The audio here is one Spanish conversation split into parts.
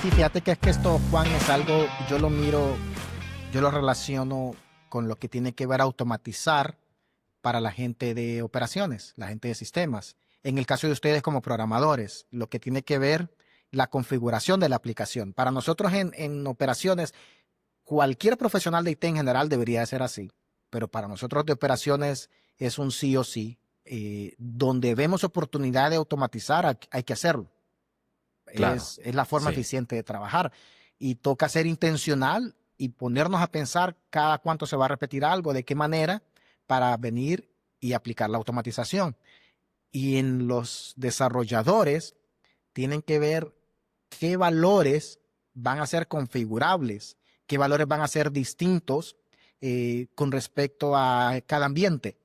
Sí, fíjate que es que esto, Juan, es algo, yo lo miro, yo lo relaciono con lo que tiene que ver automatizar para la gente de operaciones, la gente de sistemas. En el caso de ustedes como programadores, lo que tiene que ver la configuración de la aplicación. Para nosotros en operaciones, cualquier profesional de IT en general debería de ser así, pero para nosotros de operaciones es un sí o sí. Donde vemos oportunidad de automatizar, hay que hacerlo. Claro, Es la forma sí. eficiente de trabajar. Y toca ser intencional y ponernos a pensar cada cuánto se va a repetir algo, de qué manera, para venir y aplicar la automatización. Y en los desarrolladores tienen que ver qué valores van a ser configurables, qué valores van a ser distintos con respecto a cada ambiente.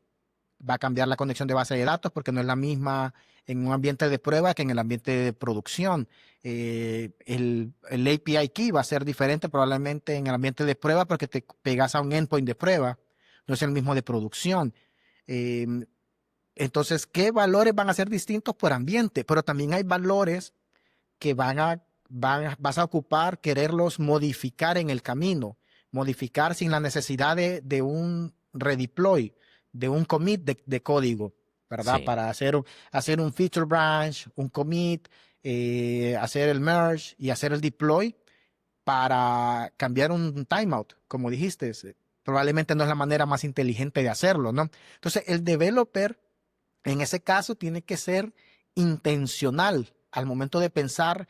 Va a cambiar la conexión de base de datos porque no es la misma en un ambiente de prueba que en el ambiente de producción. El API key va a ser diferente probablemente en el ambiente de prueba porque te pegas a un endpoint de prueba, no es el mismo de producción. Eh, entonces, ¿qué valores van a ser distintos por ambiente? Pero también hay valores que vas a ocupar, quererlos modificar en el camino, modificar sin la necesidad de un redeploy, de un commit de código, ¿verdad? Sí. Para hacer un feature branch, un commit, hacer el merge y hacer el deploy para cambiar un timeout, como dijiste. Probablemente no es la manera más inteligente de hacerlo, ¿no? Entonces, el developer en ese caso tiene que ser intencional al momento de pensar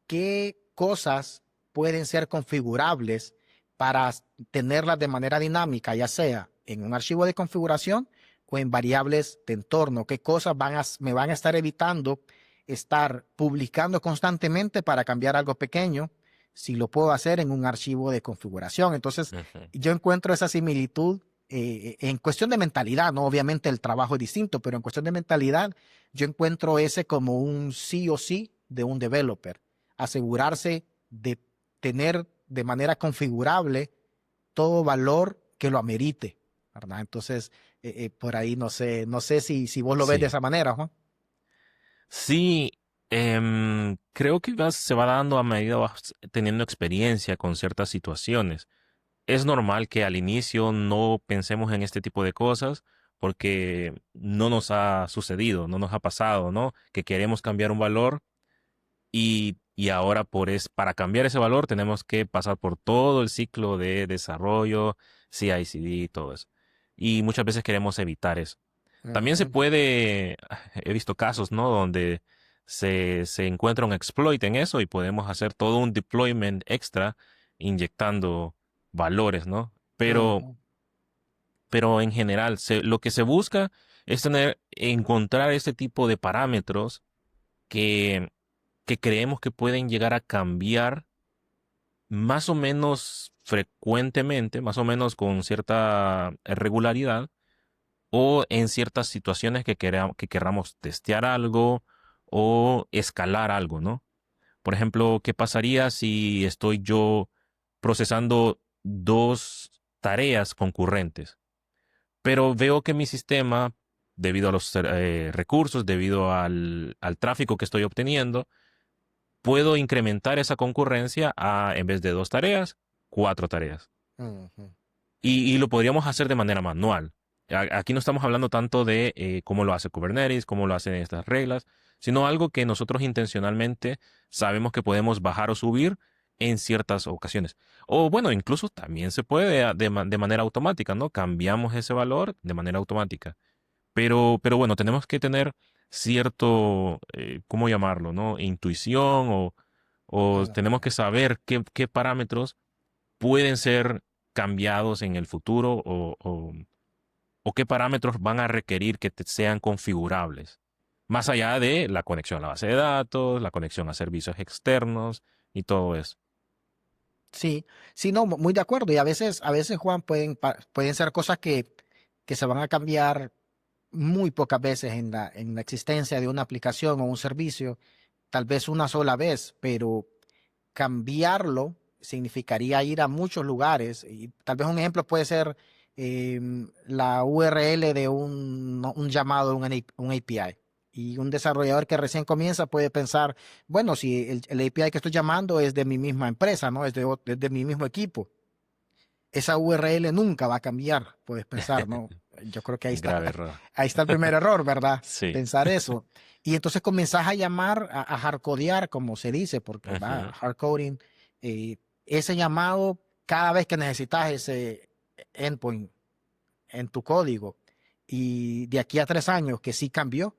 qué cosas pueden ser configurables para tenerlas de manera dinámica, ya sea en un archivo de configuración o en variables de entorno. ¿Qué cosas me van a estar evitando estar publicando constantemente para cambiar algo pequeño si lo puedo hacer en un archivo de configuración? Entonces, Ujú. yo encuentro esa similitud en cuestión de mentalidad, ¿no? Obviamente el trabajo es distinto, pero en cuestión de mentalidad, yo encuentro ese como un sí o sí de un developer, asegurarse de tener de manera configurable todo valor que lo amerite, ¿verdad? Entonces, por ahí no sé si vos lo ves de Sí. esa manera, Juan. Sí, creo que se va dando a medida vas teniendo experiencia con ciertas situaciones. Es normal que al inicio no pensemos en este tipo de cosas porque no nos ha sucedido, no nos ha pasado, ¿no? Que queremos cambiar un valor y ahora para cambiar ese valor tenemos que pasar por todo el ciclo de desarrollo, CI/CD y todo eso. Y muchas veces queremos evitar eso. También se Ujú. puede, he visto casos, ¿no? Donde se encuentra un exploit en eso y podemos hacer todo un deployment extra inyectando valores, ¿no? Ujú. Pero en general, lo que se busca es encontrar este tipo de parámetros que, que creemos que pueden llegar a cambiar más o menos frecuentemente, más o menos con cierta regularidad o en ciertas situaciones que querramos testear algo o escalar algo, ¿no? Por ejemplo, ¿qué pasaría si estoy yo procesando dos tareas concurrentes? Pero veo que mi sistema, debido a los recursos, debido al tráfico que estoy obteniendo, puedo incrementar esa concurrencia a, en vez de dos tareas, cuatro tareas. Ujú. Y lo podríamos hacer de manera manual. Aquí no estamos hablando tanto de cómo lo hace Kubernetes, cómo lo hacen estas reglas, sino algo que nosotros intencionalmente sabemos que podemos bajar o subir en ciertas ocasiones. O bueno, incluso también se puede de manera automática, ¿no? Cambiamos ese valor de manera automática. Pero bueno, tenemos que tener cierto, ¿cómo llamarlo, no? Intuición o tenemos Ujú. que saber qué parámetros pueden ser cambiados en el futuro o qué parámetros van a requerir que sean configurables. Más allá de la conexión a la base de datos, la conexión a servicios externos y todo eso. Sí, sí, no, muy de acuerdo. Y a veces, Juan, pueden ser cosas que se van a cambiar muy pocas veces en la existencia de una aplicación o un servicio, tal vez una sola vez, pero cambiarlo significaría ir a muchos lugares. Y tal vez un ejemplo puede ser la URL de un llamado, un API. Y un desarrollador que recién comienza puede pensar, bueno, si el API que estoy llamando es de mi misma empresa, ¿no? Es de mi mismo equipo. Esa URL nunca va a cambiar, puedes pensar, ¿no? Yo creo que Grave error. ahí está el primer error, ¿verdad? Sí. Pensar eso. Y entonces comenzás a llamar, a hardcodear, como se dice, porque va, Ujú. hardcoding, ese llamado cada vez que necesitas ese endpoint en tu código. Y de aquí a 3 años que sí cambió,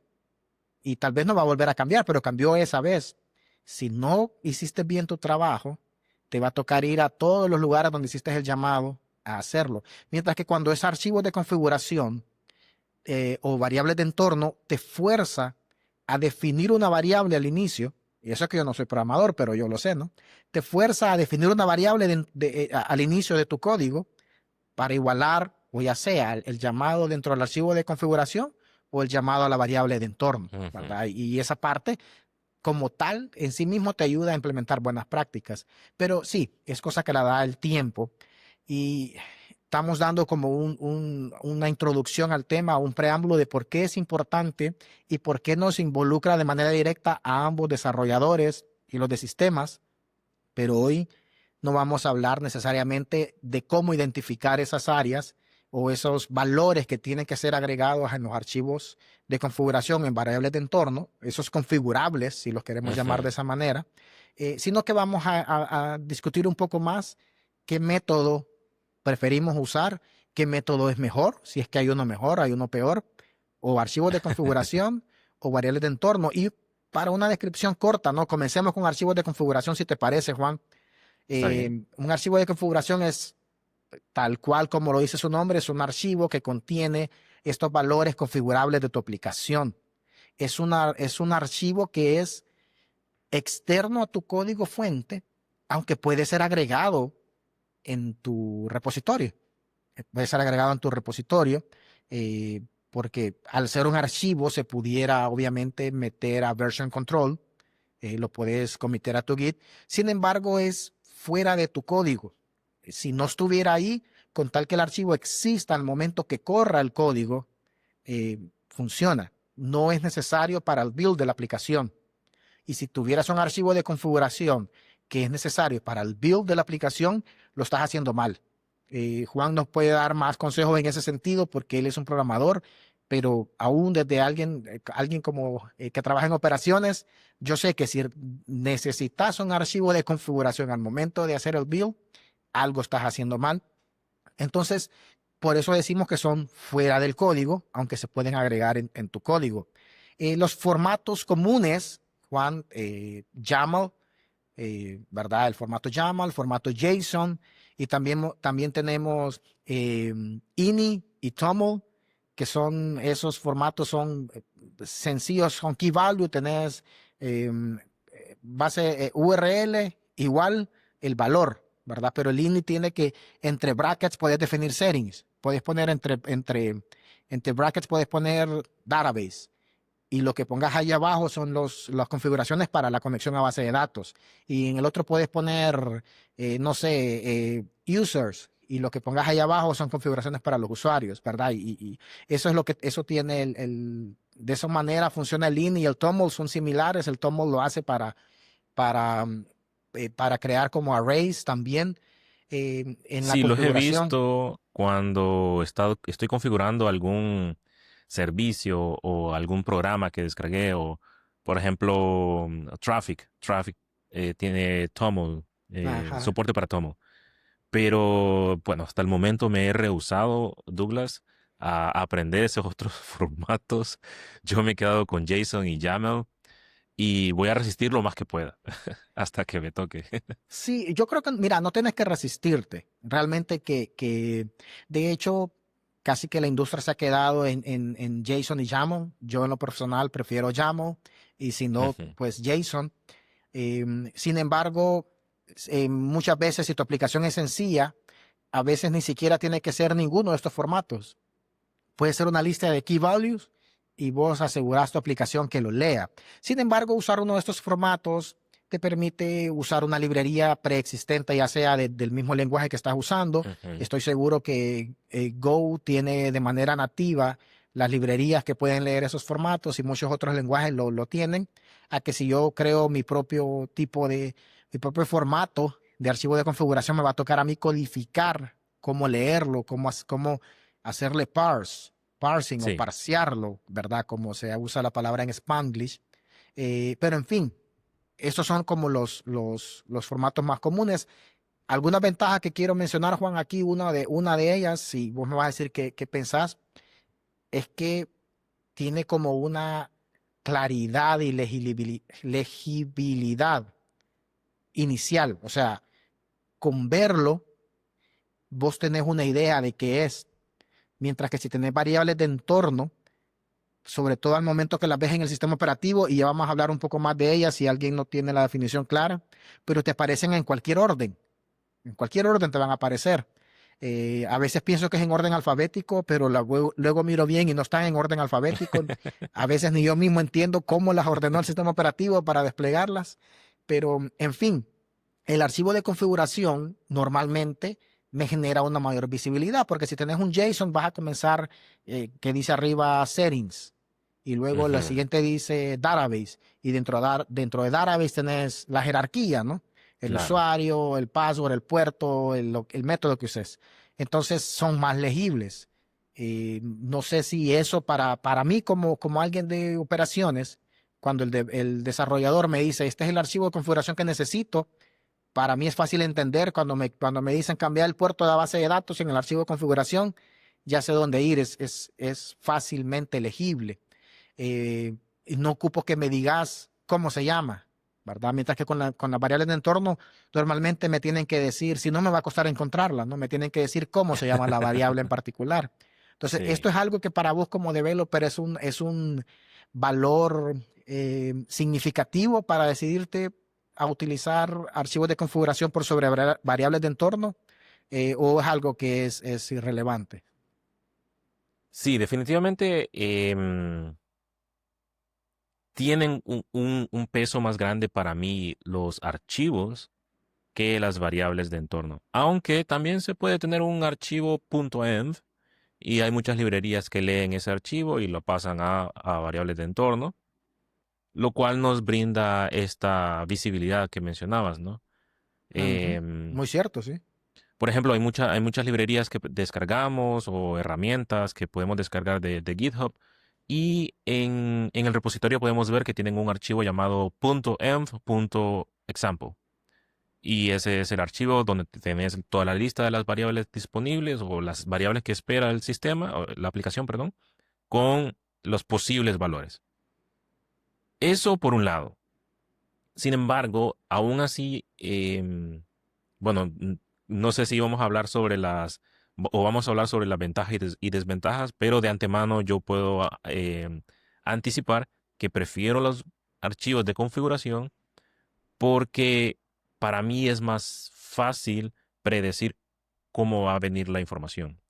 y tal vez no va a volver a cambiar, pero cambió esa vez. Si no hiciste bien tu trabajo, te va a tocar ir a todos los lugares donde hiciste el llamado a hacerlo. Mientras que cuando es archivo de configuración o variables de entorno, te fuerza a definir una variable al inicio. Y eso es que yo no soy programador, pero yo lo sé, ¿no? Te fuerza a definir una variable al inicio de tu código para igualar, o ya sea el llamado dentro del archivo de configuración o el llamado a la variable de entorno, Ujú. ¿verdad? Y esa parte como tal en sí mismo te ayuda a implementar buenas prácticas. Pero sí, es cosa que la da el tiempo y estamos dando como una introducción al tema, un preámbulo de por qué es importante y por qué nos involucra de manera directa a ambos desarrolladores y los de sistemas, pero hoy no vamos a hablar necesariamente de cómo identificar esas áreas o esos valores que tienen que ser agregados en los archivos de configuración en variables de entorno, esos configurables, si los queremos llamar de Ujú. esa manera, sino que vamos a discutir un poco más qué método preferimos usar, qué método es mejor, si es que hay uno mejor, hay uno peor, o archivos de configuración o variables de entorno. Y para una descripción corta, ¿no? Comencemos con archivos de configuración, si te parece, Juan. Está bien. Un archivo de configuración es tal cual como lo dice su nombre, es un archivo que contiene estos valores configurables de tu aplicación. Es un archivo que es externo a tu código fuente, aunque puede ser agregado en tu repositorio. Puede ser agregado en tu repositorio, porque al ser un archivo se pudiera obviamente meter a version control, lo puedes cometer a tu Git. Sin embargo, es fuera de tu código. Si no estuviera ahí, con tal que el archivo exista al momento que corra el código, funciona. No es necesario para el build de la aplicación. Y si tuvieras un archivo de configuración que es necesario para el build de la aplicación, lo estás haciendo mal. Juan nos puede dar más consejos en ese sentido porque él es un programador, pero aún desde alguien como que trabaja en operaciones, yo sé que si necesitas un archivo de configuración al momento de hacer el build, algo estás haciendo mal. Entonces, por eso decimos que son fuera del código, aunque se pueden agregar en tu código. Los formatos comunes, Juan, YAML, ¿verdad? El formato YAML, el formato JSON, y también tenemos INI y TOML, que son esos formatos, son sencillos, con key value, tenés eh, base URL igual el valor, ¿verdad? Pero el INI tiene que, entre brackets, puedes definir settings, puedes poner entre brackets, puedes poner database y lo que pongas ahí abajo son las configuraciones para la conexión a base de datos. Y en el otro puedes poner, no sé, users, y lo que pongas ahí abajo son configuraciones para los usuarios, ¿verdad? Y eso es lo que, eso tiene de esa manera funciona el INI y el TOML son similares. El TOML lo hace para crear como arrays también en la Sí, los he configuración. visto cuando estoy configurando algún servicio o algún programa que descargué o, por ejemplo, Traffic. Traffic tiene TOML, Ajá. soporte para TOML. Pero bueno, hasta el momento me he rehusado, Douglas, a aprender esos otros formatos. Yo me he quedado con JSON y YAML y voy a resistir lo más que pueda hasta que me toque. Sí, yo creo que, mira, no tienes que resistirte. Realmente de hecho, casi que la industria se ha quedado en JSON y YAML. Yo en lo personal prefiero YAML y si no, Ujú. pues JSON. Sin embargo, muchas veces si tu aplicación es sencilla, a veces ni siquiera tiene que ser ninguno de estos formatos. Puede ser una lista de key values y vos asegurás tu aplicación que lo lea. Sin embargo, usar uno de estos formatos te permite usar una librería preexistente, ya sea del mismo lenguaje que estás usando. Ujú. Estoy seguro que Go tiene de manera nativa las librerías que pueden leer esos formatos y muchos otros lenguajes lo tienen, a que si yo creo mi propio mi propio formato de archivo de configuración, me va a tocar a mí codificar cómo leerlo, cómo hacerle parsing o Sí. parsearlo, ¿verdad? Como se usa la palabra en Spanglish. Pero en fin, esos son como los formatos más comunes. Algunas ventajas que quiero mencionar, Juan, aquí, una de ellas, si vos me vas a decir qué pensás, es que tiene como una claridad y legibilidad inicial. O sea, con verlo, vos tenés una idea de qué es. Mientras que si tenés variables de entorno, sobre todo al momento que las ves en el sistema operativo, y ya vamos a hablar un poco más de ellas si alguien no tiene la definición clara, pero te aparecen en cualquier orden. En cualquier orden te van a aparecer. A veces pienso que es en orden alfabético, pero luego miro bien y no están en orden alfabético. A veces ni yo mismo entiendo cómo las ordenó el sistema operativo para desplegarlas. Pero, en fin, el archivo de configuración normalmente me genera una mayor visibilidad, porque si tenés un JSON vas a comenzar que dice arriba settings y luego la Ujú. siguiente dice database y dentro de database tenés la jerarquía, ¿no? El Claro. usuario, el password, el puerto, el método que uses. Entonces son más legibles. No sé si eso para mí como alguien de operaciones, cuando el desarrollador me dice, este es el archivo de configuración que necesito, para mí es fácil entender cuando me dicen cambiar el puerto de la base de datos en el archivo de configuración, ya sé dónde ir, es fácilmente legible. Y no ocupo que me digas cómo se llama, ¿verdad? Mientras que con las variables de entorno, normalmente me tienen que decir, si no me va a costar encontrarla, ¿no? Me tienen que decir cómo se llama la variable en particular. Entonces, esto Sí. es algo que para vos como developer es un valor significativo para decidirte a utilizar archivos de configuración por sobre variables de entorno, o es algo que es irrelevante. Sí, definitivamente tienen un peso más grande para mí los archivos que las variables de entorno. Aunque también se puede tener un archivo .env y hay muchas librerías que leen ese archivo y lo pasan a variables de entorno, lo cual nos brinda esta visibilidad que mencionabas, ¿no? Ujú. Em, Muy cierto, sí. por ejemplo, hay muchas librerías que descargamos o herramientas que podemos descargar de GitHub y en el repositorio podemos ver que tienen un archivo llamado .env.example. Y ese es el archivo donde tenés toda la lista de las variables disponibles o las variables que espera el sistema, o la aplicación, perdón, con los posibles valores. Eso por un lado. Sin embargo, aún así, bueno, no sé si vamos a hablar sobre o vamos a hablar sobre las ventajas y desventajas, pero de antemano yo puedo anticipar que prefiero los archivos de configuración porque para mí es más fácil predecir cómo va a venir la información.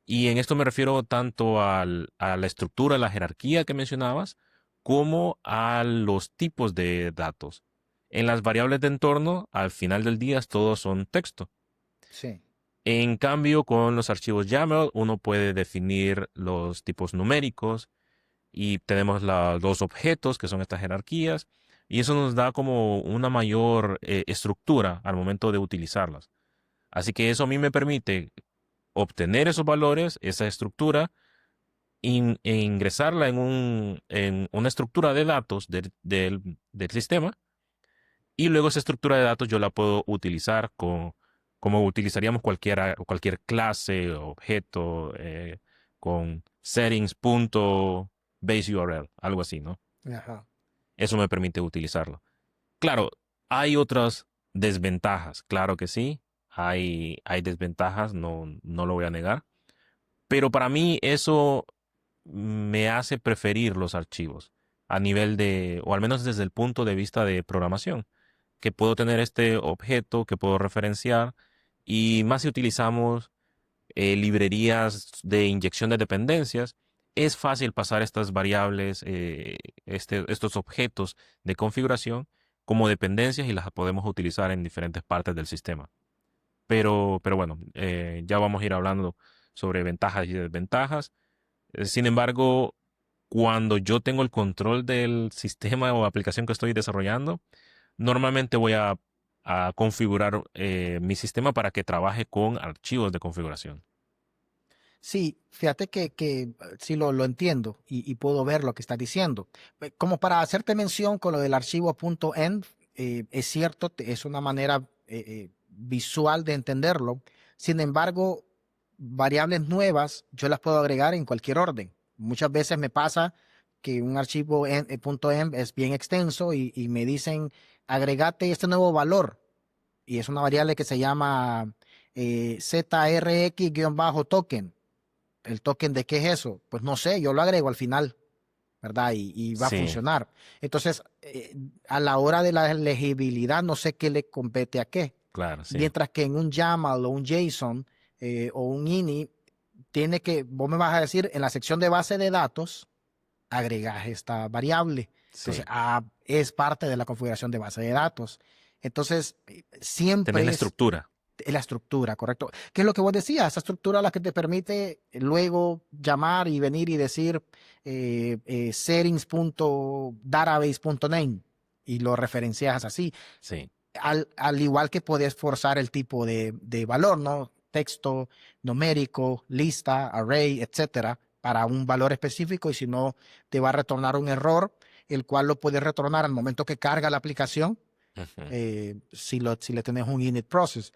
Y en esto me refiero tanto a la estructura, la jerarquía que mencionabas, como a los tipos de datos. En las variables de entorno, al final del día, todos son texto. Sí. En cambio, con los archivos YAML, uno puede definir los tipos numéricos y tenemos los objetos, que son estas jerarquías, y eso nos da como una mayor estructura al momento de utilizarlas. Así que eso a mí me permite obtener esos valores, esa estructura, e ingresarla en una estructura de datos del sistema, y luego esa estructura de datos yo la puedo utilizar como utilizaríamos cualquier clase, objeto, con settings.baseURL, algo así, ¿no? Ajá. Eso me permite utilizarlo. Claro, hay otras desventajas, claro que sí, hay desventajas, no lo voy a negar, pero para mí eso me hace preferir los archivos a nivel o al menos desde el punto de vista de programación, que puedo tener este objeto que puedo referenciar y más si utilizamos librerías de inyección de dependencias, es fácil pasar estas variables, estos objetos de configuración como dependencias y las podemos utilizar en diferentes partes del sistema. Pero bueno, ya vamos a ir hablando sobre ventajas y desventajas. Sin embargo, cuando yo tengo el control del sistema o aplicación que estoy desarrollando, normalmente voy a configurar mi sistema para que trabaje con archivos de configuración. Sí, fíjate que sí lo entiendo y puedo ver lo que estás diciendo. Como para hacerte mención con lo del archivo .env, es cierto, es una manera visual de entenderlo. Sin embargo, variables nuevas yo las puedo agregar en cualquier orden. Muchas veces me pasa que un archivo .env es bien extenso y me dicen, agregate este nuevo valor. Y es una variable que se llama ZRX-token. ¿El token de qué es eso? Pues no sé, yo lo agrego al final, ¿verdad? Y va a Sí, funcionar. Entonces, a la hora de la legibilidad, no sé qué le compete a qué. claro, sí. Mientras que en un YAML o un JSON o un INI, vos me vas a decir, en la sección de base de datos, agregas esta variable. Entonces, Sí. es parte de la configuración de base de datos. Entonces, Tenés la siempre estructura. es la estructura, correcto. ¿Qué es lo que vos decías? Esa estructura la que te permite luego llamar y venir y decir settings.database.name y lo referencias así. Sí. Al igual que puedes forzar el tipo de valor, ¿no? Texto, numérico, lista, array, etcétera, para un valor específico y si no, te va a retornar un error, el cual lo puedes retornar al momento que carga la aplicación Ujú. si le tenés un init process.